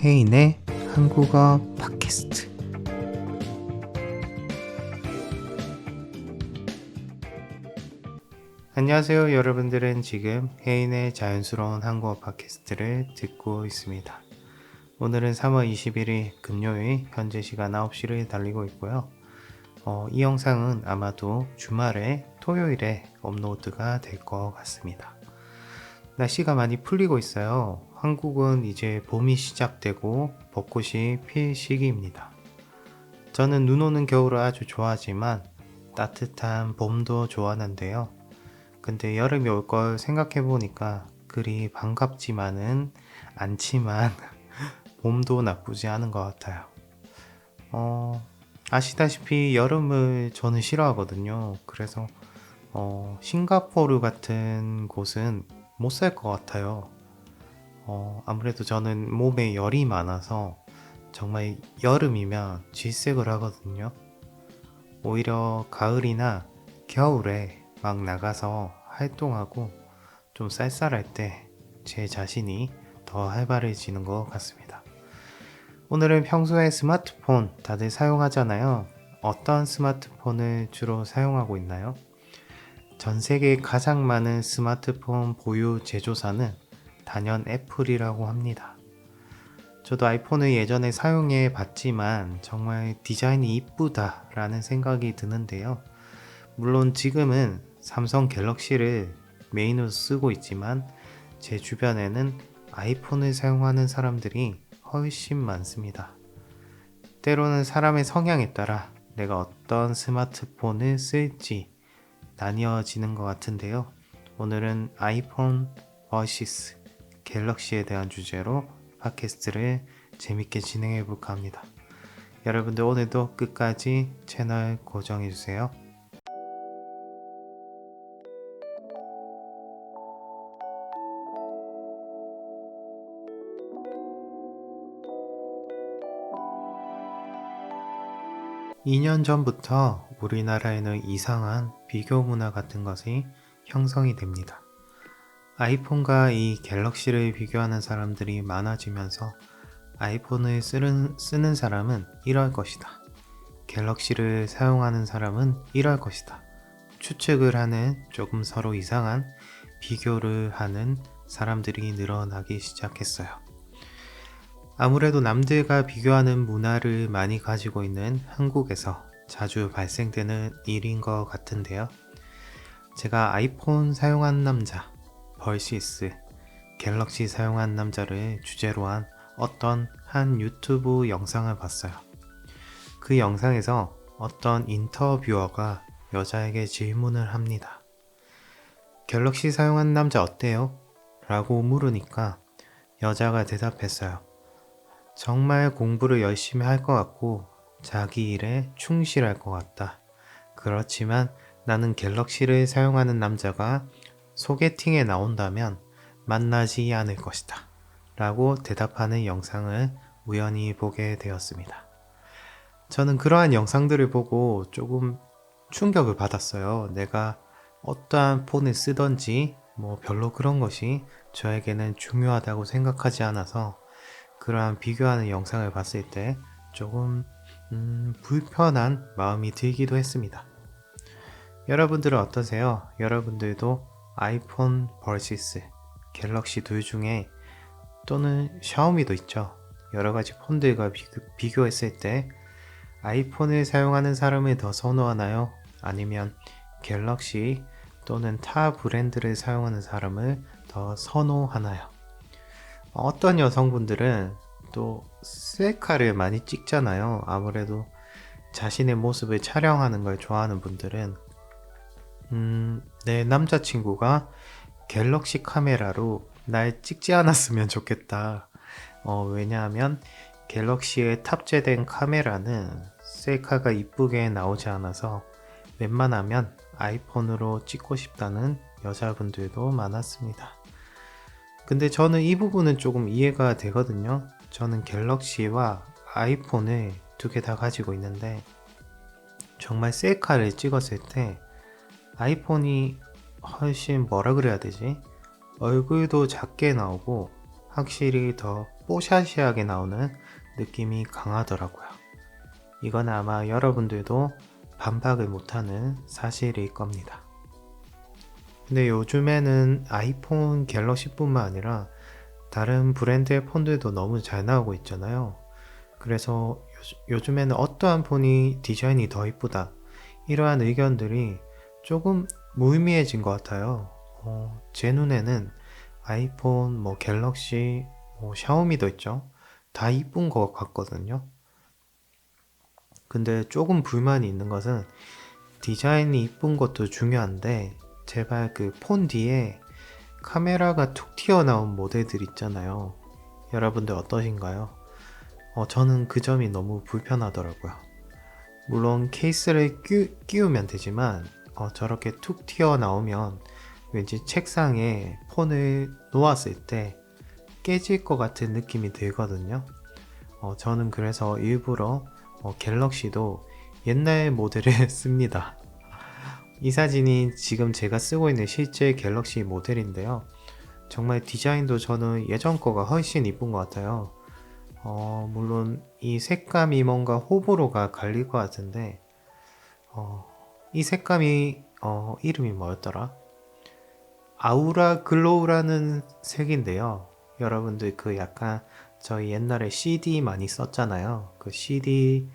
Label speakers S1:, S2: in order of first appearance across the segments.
S1: 혜인의 한국어 팟캐스트. 안녕하세요. 여러분들은 지금 혜인의 자연스러운 한국어 팟캐스트를 듣고 있습니다. 오늘은 3월 21일 금요일 현재 시간 9시를 달리고 있고요. 이 영상은 아마도 주말에 토요일에 업로드가 될 것 같습니다. 날씨가 많이 풀리고 있어요. 한국은 이제 봄이 시작되고 벚꽃이 필 시기입니다. 저는 눈 오는 겨울을 아주 좋아하지만 따뜻한 봄도 좋아하는데요. 근데 여름이 올 걸 생각해 보니까 그리 반갑지만은 않지만 봄도 나쁘지 않은 것 같아요. 아시다시피 여름을 저는 싫어하거든요. 그래서 싱가포르 같은 곳은 못 살 것 같아요. 아무래도 저는 몸에 열이 많아서 정말 여름이면 질색을 하거든요. 오히려 가을이나 겨울에 막 나가서 활동하고 좀 쌀쌀할 때 제 자신이 더 활발해지는 것 같습니다. 오늘은 평소에 스마트폰 다들 사용하잖아요. 어떤 스마트폰을 주로 사용하고 있나요? 전 세계에 가장 많은 스마트폰 보유 제조사는 단연 애플이라고 합니다. 저도 아이폰을 예전에 사용해 봤지만 정말 디자인이 이쁘다 라는 생각이 드는데요. 물론 지금은 삼성 갤럭시를 메인으로 쓰고 있지만 제 주변에는 아이폰을 사용하는 사람들이 훨씬 많습니다. 때로는 사람의 성향에 따라 내가 어떤 스마트폰을 쓸지 나뉘어지는 것 같은데요. 오늘은 아이폰 vs 갤럭시에 대한 주제로 팟캐스트를 재밌게 진행해 볼까 합니다. 여러분들 오늘도 끝까지 채널 고정해 주세요. (2년) 전부터 우리나라에는 이상한 비교 문화 같은 것이 형성이 됩니다. 아이폰과 이 갤럭시를 비교하는 사람들이 많아지면서 아이폰을 쓰는 사람은 이럴 것이다. 갤럭시를 사용하는 사람은 이럴 것이다. 추측을 하는 조금 서로 이상한 비교를 하는 사람들이 늘어나기 시작했어요. 아무래도 남들과 비교하는 문화를 많이 가지고 있는 한국에서 자주 발생되는 일인 것 같은데요. 제가 아이폰 사용한 남자 vs 갤럭시 사용한 남자를 주제로 한 어떤 한 유튜브 영상을 봤어요. 그 영상에서 어떤 인터뷰어가 여자에게 질문을 합니다. 갤럭시 사용한 남자 어때요? 라고 물으니까 여자가 대답했어요. 정말 공부를 열심히 할 것 같고 자기 일에 충실할 것 같다. 그렇지만 나는 갤럭시를 사용하는 남자가 소개팅에 나온다면 만나지 않을 것이다. 라고 대답하는 영상을 우연히 보게 되었습니다. 저는 그러한 영상들을 보고 조금 충격을 받았어요. 내가 어떠한 폰을 쓰던지 별로 그런 것이 저에게는 중요하다고 생각하지 않아서 그러한 비교하는 영상을 봤을 때 조금 불편한 마음이 들기도 했습니다. 여러분들은 어떠세요? 여러분들도 아이폰 vs 갤럭시 둘 중에 또는 샤오미도 있죠. 여러가지 폰들과 비교했을 때 아이폰을 사용하는 사람을 더 선호하나요? 아니면 갤럭시 또는 타 브랜드를 사용하는 사람을 더 선호하나요? 어떤 여성분들은 또 셀카를 많이 찍잖아요. 아무래도 자신의 모습을 촬영하는 걸 좋아하는 분들은 내 남자친구가 갤럭시 카메라로 날 찍지 않았으면 좋겠다. 왜냐하면 갤럭시에 탑재된 카메라는 셀카가 이쁘게 나오지 않아서 웬만하면 아이폰으로 찍고 싶다는 여자분들도 많았습니다. 근데 저는 이 부분은 조금 이해가 되거든요. 저는 갤럭시와 아이폰을 두 개 다 가지고 있는데 정말 셀카를 찍었을 때 아이폰이 훨씬 뭐라 그래야 되지? 얼굴도 작게 나오고 확실히 더 뽀샤시하게 나오는 느낌이 강하더라고요. 이건 아마 여러분들도 반박을 못하는 사실일 겁니다. 근데 요즘에는 아이폰 갤럭시뿐만 아니라 다른 브랜드의 폰들도 너무 잘 나오고 있잖아요. 그래서 요즘에는 어떠한 폰이 디자인이 더 이쁘다, 이러한 의견들이 조금 무의미해진 것 같아요. 제 눈에는 아이폰, 갤럭시, 샤오미도 있죠. 다 이쁜 것 같거든요. 근데 조금 불만이 있는 것은 디자인이 이쁜 것도 중요한데 제발 그 폰 뒤에 카메라가 툭 튀어나온 모델들 있잖아요. 여러분들 어떠신가요? 저는 그 점이 너무 불편하더라고요. 물론 케이스를 끼우면 되지만 저렇게 툭 튀어나오면 왠지 책상에 폰을 놓았을 때 깨질 것 같은 느낌이 들거든요. 저는 그래서 일부러 갤럭시도 옛날 모델을 씁니다. 이 사진이 지금 제가 쓰고 있는 실제 갤럭시 모델인데요. 정말 디자인도 저는 예전 거가 훨씬 이쁜 것 같아요. 물론 이 색감이 뭔가 호불호가 갈릴 것 같은데 이 색감이 이름이 뭐였더라? 아우라 글로우라는 색인데요. 여러분들 그 약간 저희 옛날에 CD 많이 썼잖아요. 그 CD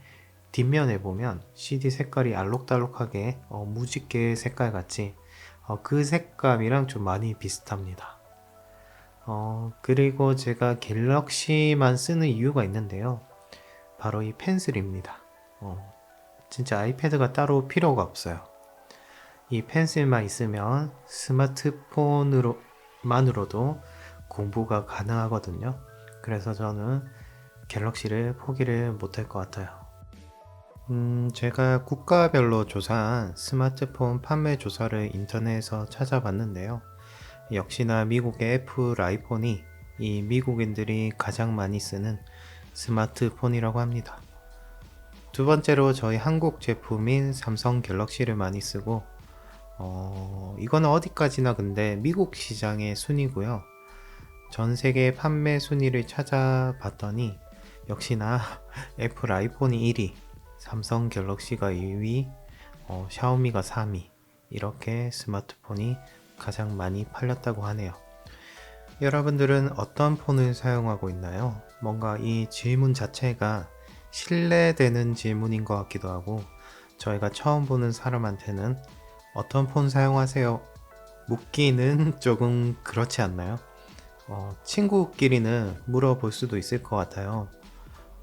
S1: 뒷면에 보면 CD 색깔이 알록달록하게 무지개 색깔 같이 그 색감이랑 좀 많이 비슷합니다. 그리고 제가 갤럭시만 쓰는 이유가 있는데요. 바로 이 펜슬입니다. 진짜 아이패드가 따로 필요가 없어요. 이 펜슬만 있으면 스마트폰으로만으로도 공부가 가능하거든요. 그래서 저는 갤럭시를 포기를 못할 것 같아요. 제가 국가별로 조사한 스마트폰 판매 조사를 인터넷에서 찾아봤는데요. 역시나 미국의 애플 아이폰이 이 미국인들이 가장 많이 쓰는 스마트폰이라고 합니다. 두 번째로 저희 한국 제품인 삼성 갤럭시를 많이 쓰고 이거는 어디까지나 근데 미국 시장의 순위고요. 전 세계 판매 순위를 찾아봤더니 역시나 애플 아이폰이 1위, 삼성 갤럭시가 2위, 샤오미가 3위, 이렇게 스마트폰이 가장 많이 팔렸다고 하네요. 여러분들은 어떤 폰을 사용하고 있나요? 뭔가 이 질문 자체가 신뢰되는 질문인 것 같기도 하고, 저희가 처음 보는 사람한테는 어떤 폰 사용하세요? 묻기는 조금 그렇지 않나요? 친구끼리는 물어볼 수도 있을 것 같아요.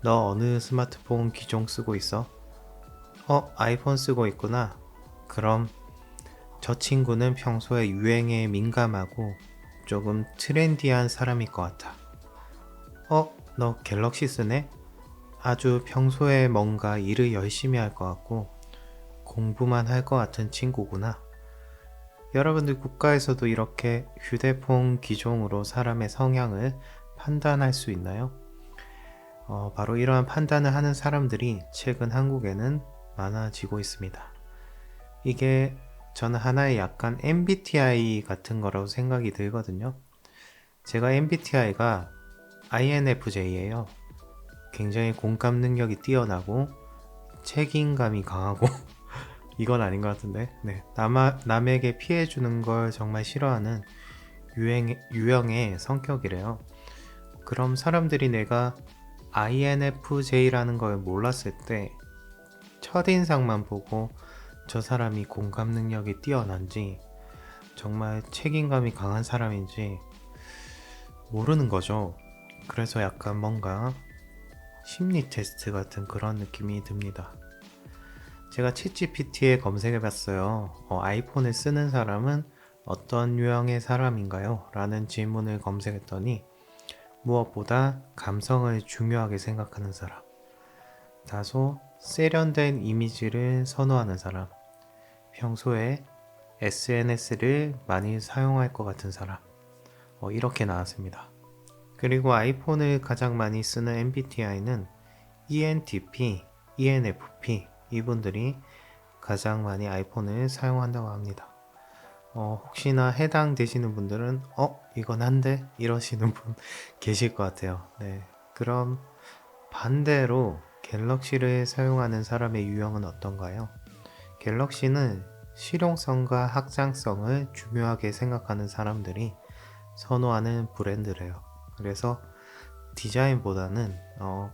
S1: 너 어느 스마트폰 기종 쓰고 있어? 아이폰 쓰고 있구나. 그럼 저 친구는 평소에 유행에 민감하고 조금 트렌디한 사람일 것 같아. 너 갤럭시 쓰네? 아주 평소에 뭔가 일을 열심히 할 것 같고 공부만 할 것 같은 친구구나. 여러분들 국가에서도 이렇게 휴대폰 기종으로 사람의 성향을 판단할 수 있나요? 바로 이러한 판단을 하는 사람들이 최근 한국에는 많아지고 있습니다. 이게 저는 하나의 약간 MBTI 같은 거라고 생각이 들거든요. 제가 MBTI가 INFJ예요. 굉장히 공감 능력이 뛰어나고 책임감이 강하고 이건 아닌 것 같은데 네, 남에게 피해주는 걸 정말 싫어하는 유형의 성격이래요. 그럼 사람들이 내가 INFJ라는 걸 몰랐을 때 첫인상만 보고 저 사람이 공감 능력이 뛰어난지 정말 책임감이 강한 사람인지 모르는 거죠. 그래서 약간 뭔가 심리 테스트 같은 그런 느낌이 듭니다. 제가 챗GPT에 검색해 봤어요. 아이폰을 쓰는 사람은 어떤 유형의 사람인가요? 라는 질문을 검색했더니 무엇보다 감성을 중요하게 생각하는 사람, 다소 세련된 이미지를 선호하는 사람, 평소에 SNS를 많이 사용할 것 같은 사람, 이렇게 나왔습니다. 그리고 아이폰을 가장 많이 쓰는 MBTI는 ENTP, ENFP 이분들이 가장 많이 아이폰을 사용한다고 합니다. 혹시나 해당되시는 분들은 이건 한데 이러시는 분 계실 것 같아요. 네. 그럼 반대로 갤럭시를 사용하는 사람의 유형은 어떤가요? 갤럭시는 실용성과 확장성을 중요하게 생각하는 사람들이 선호하는 브랜드래요. 그래서 디자인보다는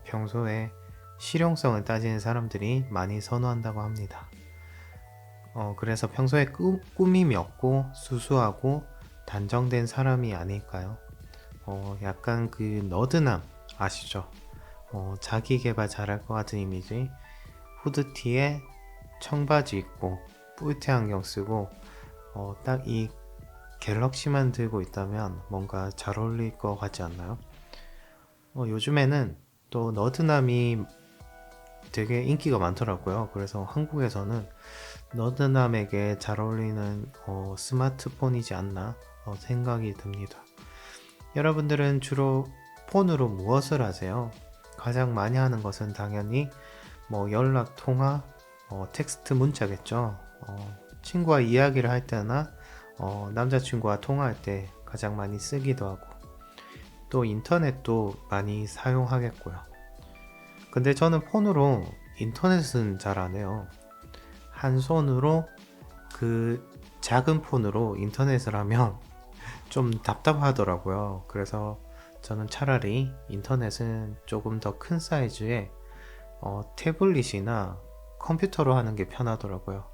S1: 평소에 실용성을 따지는 사람들이 많이 선호한다고 합니다. 그래서 평소에 꾸밈이 없고 수수하고 단정된 사람이 아닐까요? 약간 그 너드남 아시죠? 자기 개발 잘할 것 같은 이미지, 후드티에 청바지 입고 뿔테 안경 쓰고 딱 이 갤럭시만 들고 있다면 뭔가 잘 어울릴 것 같지 않나요? 요즘에는 또 너드남이 되게 인기가 많더라고요. 그래서 한국에서는 너드남에게 잘 어울리는 스마트폰이지 않나 생각이 듭니다. 여러분들은 주로 폰으로 무엇을 하세요? 가장 많이 하는 것은 당연히 연락, 통화, 텍스트, 문자겠죠. 친구와 이야기를 할 때나 남자친구와 통화할 때 가장 많이 쓰기도 하고 또 인터넷도 많이 사용하겠고요. 근데 저는 폰으로 인터넷은 잘 안 해요. 한 손으로 그 작은 폰으로 인터넷을 하면 좀 답답하더라고요. 그래서 저는 차라리 인터넷은 조금 더 큰 사이즈의 태블릿이나 컴퓨터로 하는 게 편하더라고요.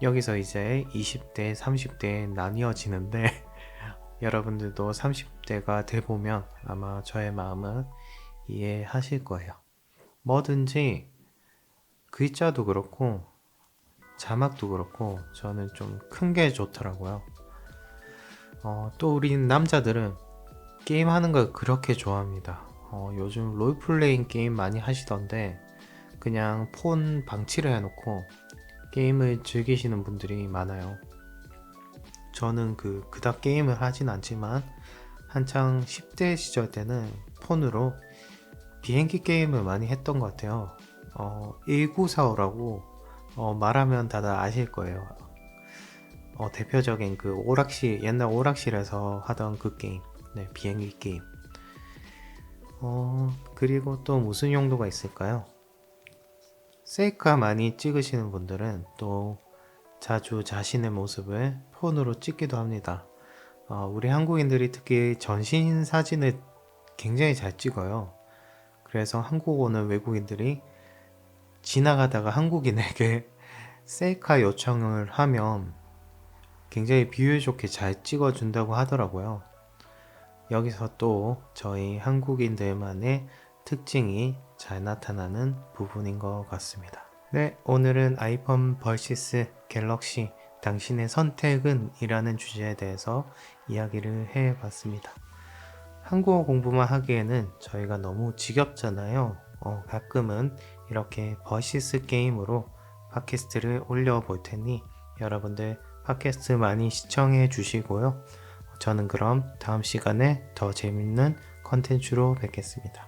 S1: 여기서 이제 20대, 30대에 나뉘어지는데 여러분들도 30대가 돼보면 아마 저의 마음을 이해하실 거예요. 뭐든지 글자도 그렇고 자막도 그렇고 저는 좀 큰 게 좋더라고요. 또 우리 남자들은 게임하는 걸 그렇게 좋아합니다. 요즘 롤플레잉 게임 많이 하시던데 그냥 폰 방치를 해놓고 게임을 즐기시는 분들이 많아요. 저는 그닥 게임을 하진 않지만 한창 10대 시절 때는 폰으로 비행기 게임을 많이 했던 것 같아요. 1945라고 말하면 다들 아실 거예요. 대표적인 그 오락실, 옛날 오락실에서 하던 그 게임, 네, 비행기 게임. 그리고 또 무슨 용도가 있을까요? 셀카 많이 찍으시는 분들은 또 자주 자신의 모습을 폰으로 찍기도 합니다. 우리 한국인들이 특히 전신 사진을 굉장히 잘 찍어요. 그래서 한국 오는 외국인들이 지나가다가 한국인에게 셀카 요청을 하면 굉장히 비율 좋게 잘 찍어준다고 하더라고요. 여기서 또 저희 한국인들만의 특징이 잘 나타나는 부분인 것 같습니다. 네, 오늘은 아이폰 vs 갤럭시 당신의 선택은? 이라는 주제에 대해서 이야기를 해봤습니다. 한국어 공부만 하기에는 저희가 너무 지겹잖아요. 가끔은 이렇게 버시스 게임으로 팟캐스트를 올려볼 테니 여러분들 팟캐스트 많이 시청해 주시고요. 저는 그럼 다음 시간에 더 재밌는 컨텐츠로 뵙겠습니다.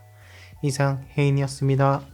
S1: 이상 혜인이었습니다.